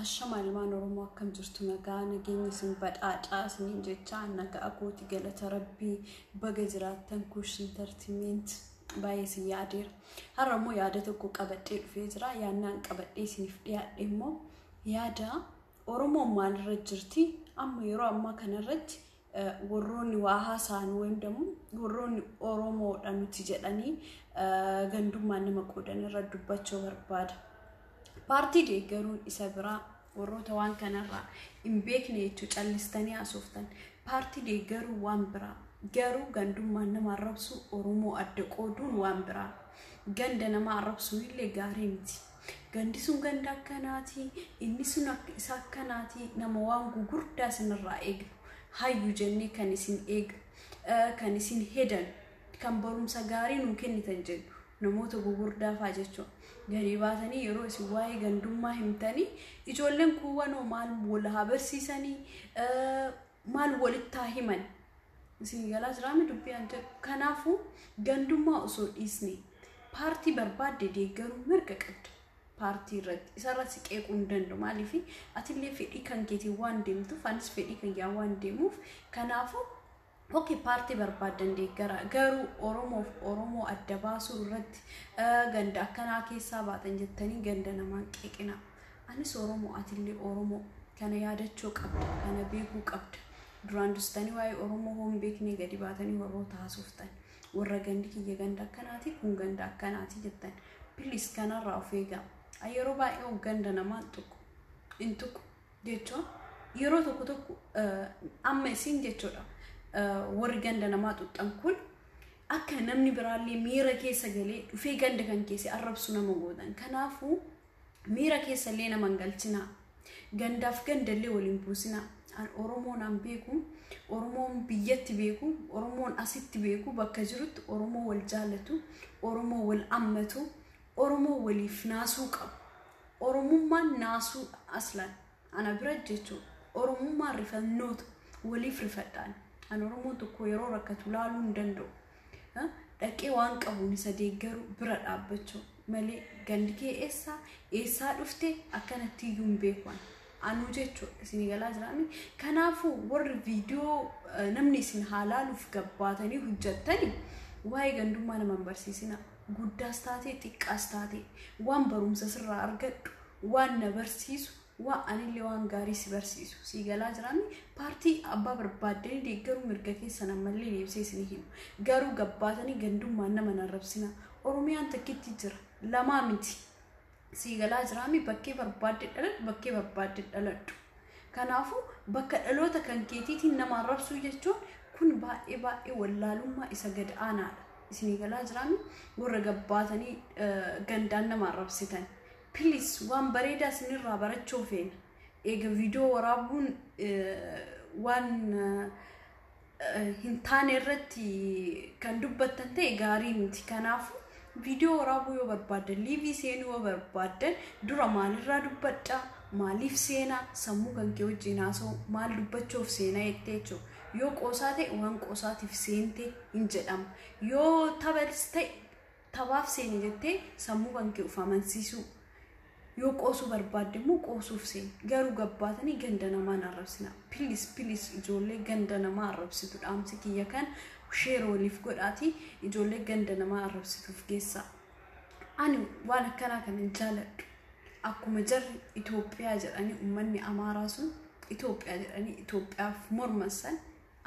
Ashamal oromoo akkam jirtu nagaa nageenya isin badhaadhaa isiniin jecha nagaa akooti galata rabbii baga jiraattan kuush entertainment baay'ee si yaadeera har'a immoo yaada tokko qabadhee dhufee jira yaannaan qabadhee isiniif dhiyaadhe immoo yaada oromoo maalirra jirti amma yeroo ammaa kanarratti warroonni waa haasaan wayndamuu warroonni oromoodha nuti jedhanii gandummaan nama qoodan irra dubbachuu barbaada. Partii deeggaruun isa biraa warroota waan kanarraa hin beekne jechuun callistanii haasoftan partii deeggaruu waan biraa garuu gandummaan nama arrabsu oromoo adda qooduun waan biraa ganda nama arrabsu illee gaarii miti gandi sun ganda akkanaati inni sun isa akkanaati nama waan gugurdaa sinirraa eegnu hayyu jennee kan isin eegnu kan isin hedan kan barumsa gaarii nu kennitan jennu namoota gugurdaa faa jechuudha. Gari baatanii yeroo isin waa'ee gandummaa himtanii ijoolleen kuwwanoo maal wal habarsiisanii maal walitti himan isin galaa jiraame dubbiin kanaafuu gandummaa osoo dhiisne paartii barbaadde deeggaruu mirga qabda paartii irratti isarratti qeequu hin danda'u maaliif atillee fedhii kan keetii waan deemtuuf anis fedhii kan yaa waan deemuuf kanaafuu okay party barbaadan deeggara garuu oromoo adda baasuu irratti ganda akkanaa keessaa baatan jettanii ganda namaan qeeqina anis oromoo atillee oromoo kana yaadachuu qabda kana beekuu qabda duraan dustanii waa'ee oromoo hoon beeknee gadi baatanii warroota haasoftan warra gandi kiyya ganda akkanaati kun ganda akkanaati jettan please kanarraa of eegaa yeroo baay'ee ganda namaan tuqu jechuun yeroo tokko amma isin jechuudha. Warri ganda namaa tuqxan kun akka namni biraallee miira keessa galee dhufee ganda kan keessa arrabsu nama gootan kanaafuu miira keessa illee nama galchina gandaaf gandallee waliin buusina oromoon an beeku oromoon biyyatti beeku oromoon asitti beeku bakka jirutti oromoo wal jaalatu oromoo wal ammatu oromoo waliif naasuu qabu oromummaan naasuu aslan ana bira jechuudha oromummaan rifannoota waliif rifadhaan oromoo tokko yeroo rakkatu laaluu hin danda'u dhaqee waan qabuun isa deeggaru bira dhaabbachuu malee gandi kee eessaa dhufte akkanatti iyyuu hin beekan anu jechuudha isin galaa jiraami kanaafuu warri viidiyoo namni isin haalaaluuf gabbaatanii hojjettanii waa'ee gandummaa nama barsiisina guddaas taatee xiqqaas taatee waan barumsa sirraa argadhu waan na barsiisu waa anillee waan gaarii si barsiisu si galaa jiraami paartii abbaa barbaadanii deeggaruu mirga keessan ammallee deebisee isin himu garuu gabbaatanii gandummaan nama narrabsina oromiyaan takkitti jira lamaa miti si galaa jiraami bakkee barbaadde dhaladhu kanaafuu bakka dhaloota kan keetiitiin nama arrabsuu jechuun kun baay'ee wallaalummaa isa gad aanaadha isin galaa jiraami warra gabbaatanii gandaan nama arrabsitan please waan bareedaa sinirraa barachuu feena eega viidiyoo waraabuun waan hin taane irratti kan dubbattan ta'e gaarii miti kanaafuu viidiyoo waraabuu yoo barbaadan liivii seenuu yoo barbaadan dura maalirraa dubbadhaa maaliif seenaa sammuu kan kee wajjin haasa'u maal dubbachuuf seenaa jettee jechuudha yoo qoosaa ta'e waan qoosaatiif seentee hin jedhamu yoo tabas ta'e tabaaf seene jettee sammuu kan kee uf amansiisuu yoo qoosuu barbaadde immoo qoosuuf seen garuu gabbaatanii ganda namaa arrabsina please ijoollee ganda namaa arrabsitu dhaamsi kiyya kan share waliif godhaati ijoollee ganda namaa arrabsituuf geessaa ani waan akkanaa kan hin jaaladhu akkuma jarri Itoophiyaa jedhanii uummanni Amaaraa sun Itoophiyaa jedhanii Itoophiyaaf mormansan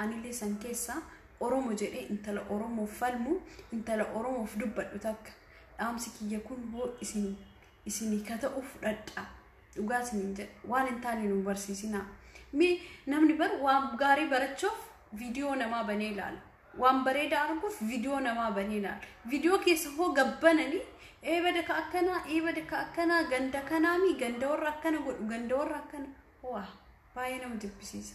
anillee san keessaa oromoo jedhee intala oromoof falmu intala oromoof dubbadhu takka dhaamsi kiyya kun hoo isinii kata'uuf dhadhaa dhugaatiin jedha waan hin taane nu barsiisina mee namni bar waan gaarii barachuuf viidiyoo namaa banee ilaala waan bareedaa arguuf viidiyoo namaa banee ilaala viidiyoo keessa hoo gabbananii eebada ka akkanaa ganda kanaami ganda warra akkana godhu ganda warra akkana waa baay'ee nama jibbisiisa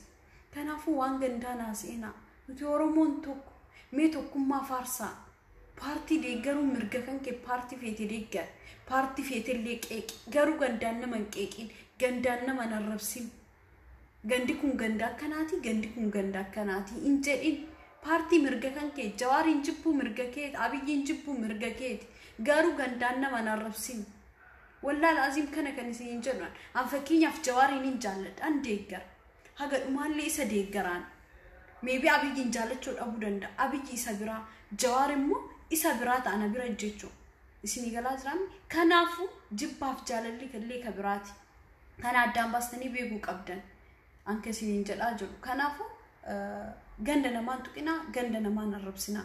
kanaafuu waan gandaa naaseenaa nuti oromoon tokko mee tokkummaa faarsaa partii deeggaruu mirga kan kee partii feete deeggar partii feete illee qeeqi garuu gandaan nama hin qeeqin gandaan nama narrabsin gandi kun ganda akkanaati hin jedhin partii mirga kan kee jawaariin jibbuu mirga kee abiyyiin jibbuu mirga keeti garuu gandaan nama narrabsin والله العظيم كان سينجران عم فكيني في جواري نينجالد أن ديجر هذا مال لي سديجران maybe أبي جنجالد شو أبو دندا أبي يسبرا جواري مو يسبرات أنا برجيتشو إسمي جلاز رامي كنافو جبها في جالد لي كلي كبراتي كان عدام بستني بيجوك أبدا أنك سينجل أجل كنافو جندنا ما نتقنا جندنا ما نربسنا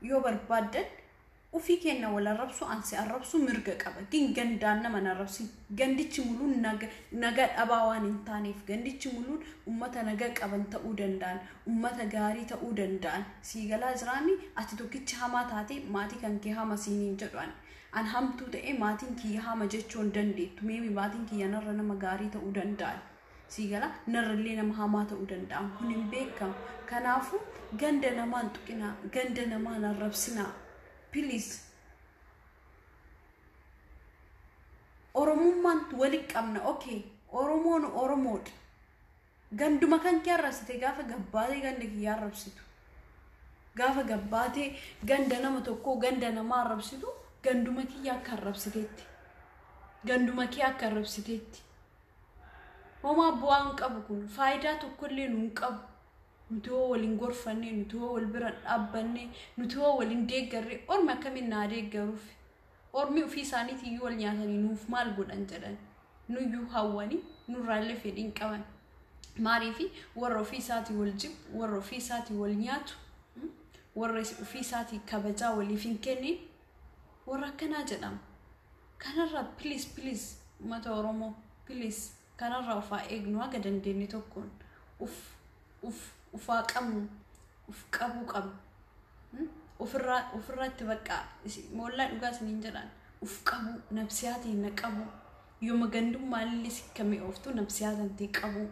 يوبر بدل وفي كنا ولا ربسو أنسي الربسو مرجع أبا كين جندنا ما نربسي جندي تملون نجات أباوان إنتانيف جندي تملون أمتا نجاك أبا تأودن دان أمتا جاري تأودن دان سيجلا زرامي أتتوكي تهما تاتي ماتي كان كيها مسينين جدوان أن هم توتة ماتين كيها مجتشون دندي تميمي ماتين كيا نرنا مجاري تأودن دان سيجلا نرلينا مهما تأودن دان هنيم بيكم كنافو جندنا ما نتقنا جندنا ما نربسنا please Oromoman walik amna okay Oromon Oromod gandu makan kyarasite gafa gabbate gande kiyarabsitu gafa gabbate ganda nama tokko ganda nama arabsitu gandu makiya karabsitetti gandu makiya karabsitetti homa buan qabu kun faida tokkolle nun qabu نتوه والإنجور فني نتوه والبرد أبني نتوه والإنديجر أرمى كمين ناديجروف أرمي في سانيتي يو النياتني نوف مال بود أنجلن نو يو هواني نورالله في دين كمان معرفي ورّفي ساتي والجب ورّفي ساتي والنيات ورّفي ساتي كبجا واللي فين كني ورّكنا جدام كان الرب بليز ما تورمو بليز كان الرب فايقنوا قدن ديني تكون أوف وفاقم وفقبو قب وفرات تبقى مولا دوغاس نينجران وفقبو نفسياتي نقبو يوم غندو مالي سكمي اوفتو نفسياتي قبو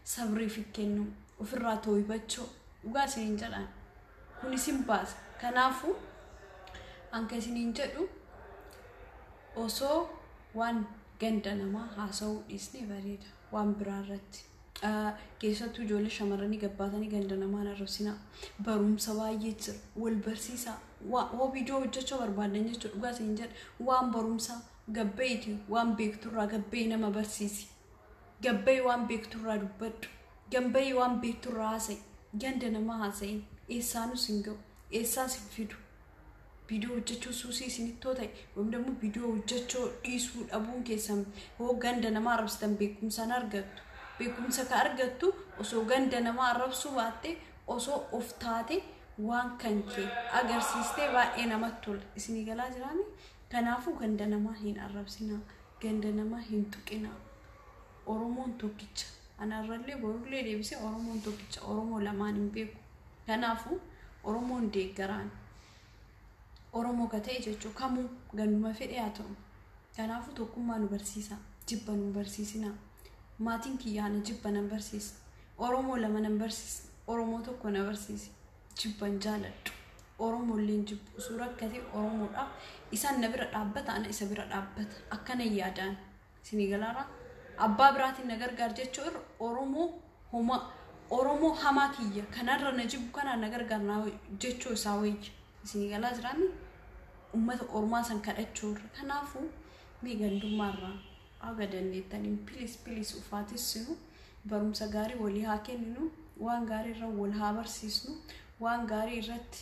صبري فيكنو وفراتو يبچو دوغاس نينجران كوني سيمباس كنافو انكس نينجدو اوسو وان غندنما هاسو ديسني بريد وان برارت كيساتو جولة شمرني قبّاتني قندنا ما نرسينا بروم سوايج والبرسيسا وبيجو وجهه بربادني تقول إنجر وام برومسا قبّيتي وام بيكتورا قبّينا ما برسيسي قبّي وام بيكتورا دبّت قبّي وام بيكتورا هسي قندنا ما هسي إنسانو سينجو إنسان سيفيدو فيديو وجهه سوسي سنتوتاي ومدمو فيديو وجهه يسود أبون كيسام هو قندنا ما ربستن بيكم سنرجعت بيكون سكارجتو وسو غندنا ما ربسو باتي وسو أفتاتي وان كنكي أجر سيستي وإنا متول إسني جلاج رامي كنافو غندنا ما هين الربسنا غندنا ما هين تكينا أورمون توكيتش أنا رللي بقولي لبسي أورمون توكيتش أورمو لما نبيك كنافو أورمون ديجران أورمو كتيجو كمو غندما في إياتهم كنافو توكم ما نبرسيسا جبا نبرسيسنا ماتين كيانا جبا نمبرسيس أورومو لما نمبرسيس أورومو توكو نمبرسيس جبا جالد أورومو اللين جب سورة كثير أورومو إسان نبرة عبت أنا إسا برة عبت أكنا يادان سنغلارا أبا براتي نغر غارجة أورومو هما أورومو حماكية كنار نجيب كنا نغر غارنا جيتشو ساويج سنغلا زرامي أمت أورما سنكارتشور كنافو ميغندو مرة أقدر نتاني بليس وفاتسينو بروم سجاري ولي هاكينو وان غاري را ولها برسيسنو وان غاري رت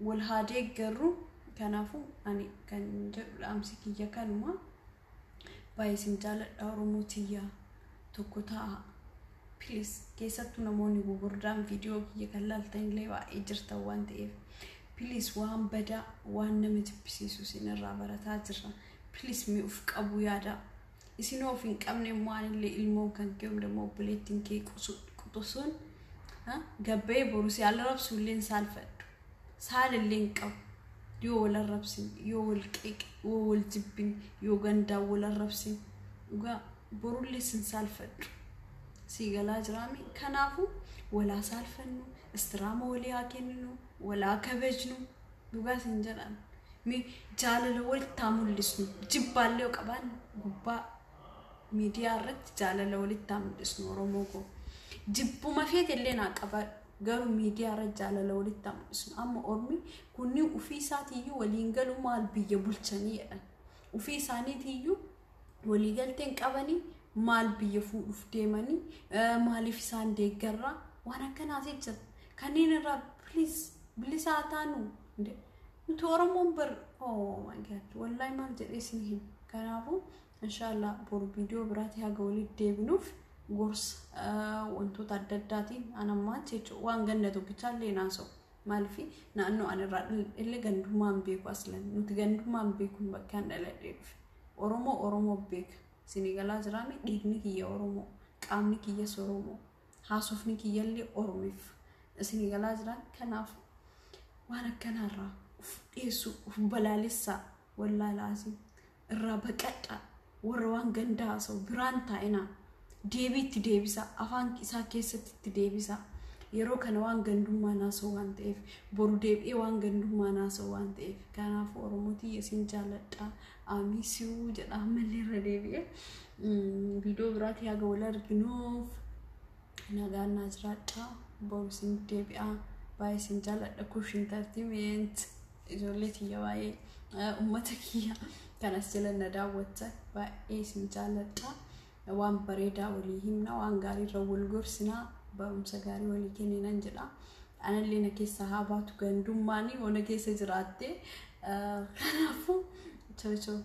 ولها ديجرو كنافو أني كان جب أمسكي يكانوما بايسين جال أوروموتيا توكوتا بليس كيساتو نموني بوردام فيديو يكلل تنجلي وإجرتا وان تيف بليس وان بدا وان نمت بسيسو سين الرابرة تاجرا بليس ميوفك أبو يادا إسينو فين كامني مواني اللي إلمو كان كيوم دمو بليتين كي قطوسون قبي بروسي على ربسو اللين سالفت سال اللين كو يو ولا الربسين يو الكيك يو الجبين يو غندا ولا الربسين وقا برو اللي سن سالفت سيغلا جرامي كنافو ولا سالفنو استرامو ولي هاكينو ولا كبجنو وقا سنجران مي جالة ول تامل لسنو جبالي وقبان قبا ميديا رت جالة ول تامل لسنو روموكو جبو ما فيت اللي ناقبا قالوا ميديا رت جالة ول تامل لسنو أما أرمي كوني وفي ساتيو ولينقلوا مال بيجبولشاني وفي سانيتيو waliigalteen qabanii maal biyya fuudhuuf deemanii maaliif isaan deeggarraa waan akkanaati jira kanneen irraa bilisaa taanu nuti Oromoon bar oh my god wallahi maal jedheesni hin kanaafu inshallah boru video biraati haga walitti deebinuuf gorsa wantoota adda addaatiin anammaa jechuun waan ganda tokkichallee naasoo maalifi naannoo anirraa illee gandummaan beeku aslan nuti gandummaan beekuun bakkaan dhaladheef Oromoo beeka Sinigalaa jiraame dhiigni kiyya Oromoo qaamni kiyya Oromoo haasofni kiyyallee Oromiif Sinigalaa jiraan kanaaf waan akkanaarraa dhiyeessu balaalessa wallahi laazim irraa baqadha warra waan gandaa soo biraan taa'ina deebiitti deebisa afaan isaa keessatti deebisa yeroo kana waan gandummaa naasoo waan ta'eef boru deebi'ee waan gandummaa naasoo waan ta'eef kanaaf Oromooti isin jaaladha amisiu jedha malee irra deebi'ee video biraati haga wal arginuuf nagaan jiraadha boru isin deebi'a baay'ee isin jaaladha kush entertainment ijoollee tiyya baay'ee ummata kiyya kanas jala na daawwatta baay'ee isin jaaladha waan bareedaa walii himna waan gaarii irra wal gorsinaa barumsa gaarii walii kenninan jedha anallee na keessa haa baatu gandummaanii ona keessa jiraatte kanaafu ciao ciao